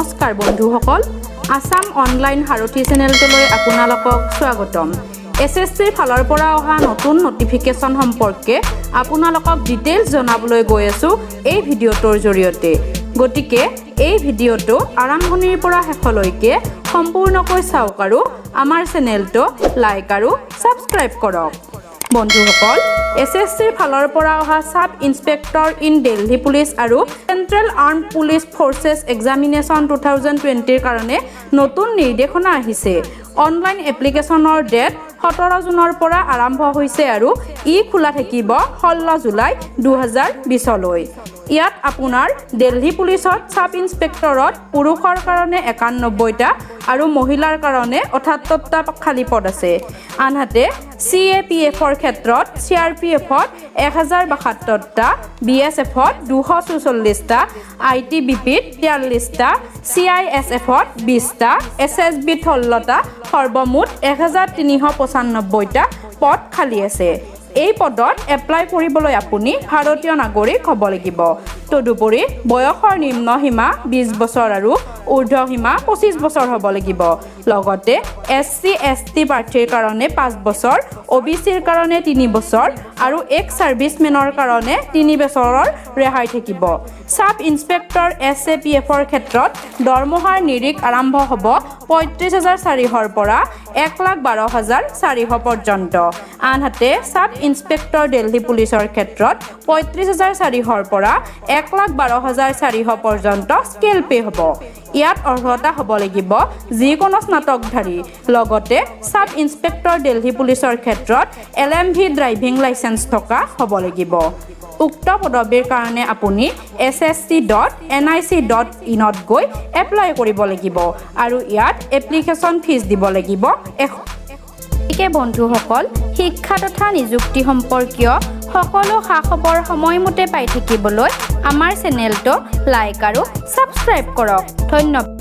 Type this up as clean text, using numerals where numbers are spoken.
নমস্কাৰ বন্ধুসকল আসাম অনলাইন হাৰথি চেনেলটোলৈ আপোনালোকক স্বাগতম এছএছচিৰ ফালৰ পৰা অহা নতুন নটিফিকেশ্যন সম্পৰ্কে আপোনালোকক ডিটেইলছ জনাবলৈ গৈ আছো এই ভিডিঅ'টোৰ জৰিয়তে গতিকে এই ভিডিঅ'টো আৰম্ভণিৰ পৰা শেষলৈকে সম্পূৰ্ণকৈ চাওক আৰু আমাৰ চেনেলটো লাইক আৰু সাবস্ক্ৰাইব কৰক বন্ধুসকল এছএছচিৰ ফালৰ পৰা অহা sub inspector in Delhi police আৰু central armed police forces examination 2020 ৰ কাৰণে নতুন নিৰ্দেশনা আহিছে অনলাইন এপ্লিকেশ্যনৰ ডেট 17 জুনৰ পৰা আৰম্ভ হৈছে আৰু ই খোলা থাকিব 16 জুলাই 2020 লৈ ইয়াত আপোনাৰ দিল্লী পুলিচত সাব ইন্সপেক্টৰত পুৰুষৰ কাৰণে 91টা আৰু মহিলাৰ কাৰণে 78টা খালী পদ আছে আনহাতে CAPFৰ ক্ষেত্ৰত CRPFত 1072টা BSFত 244টা ITBPত 43টা CISFত 20টা SSBত 16টা সৰ্বমুঠ 1395টা পদ খালী আছে এই পদত এপ্লাই কৰিবলৈ আপুনি ভাৰতীয় নাগৰিক হ'ব লাগিব তদুপৰি বয়সৰ নিম্ন সীমা 20 বছৰ আৰু ঊৰ্ধ্ব সীমা 25 বছৰ হ'ব লাগিব লগতে SC ST প্ৰাৰ্থীৰ কাৰণে 5 বছৰ OBCৰ কাৰণে 3 বছৰ আৰু এক্স সাৰ্ভিসমেনৰ কাৰণে 3 বছৰৰ ৰেহাই থাকিব সাব ইন্সপেক্টৰ SAPFৰ ক্ষেত্ৰত দৰমহাৰ নিৰিখ আৰম্ভ হ'ব 35400 পৰা 112400 পৰ্যন্ত আনহাতে সাব ইন্সপেক্টৰ দিল্লী পুলিচৰ ক্ষেত্ৰত 35400 পৰা 112400 পৰ্যন্ত স্কেল পে হ'ব ইয়াত অৰ্হতা হ'ব লাগিব যিকোনো স্নাতকধাৰী লগতে সাব ইন্সপেক্টৰ দিল্লী পুলিচৰ ক্ষেত্ৰত LMV ড্ৰাইভিং লাইসেন্স থকা হ'ব লাগিব উক্ত পদবীৰ কাৰণে আপুনি ssc.nic.in ত গৈ এপ্লাই কৰিব লাগিব আৰু ইয়াত এপ্লিকেশ্যন ফিজ দিব লাগিব বন্ধুসকল শিক্ষা তথা নিযুক্তি সম্পৰ্কীয় সকলো খা-খবৰ সময়মতে পাই থাকিবলৈ আমাৰ চেনেলটো লাইক আৰু সাবস্ক্ৰাইব কৰক ধন্যবাদ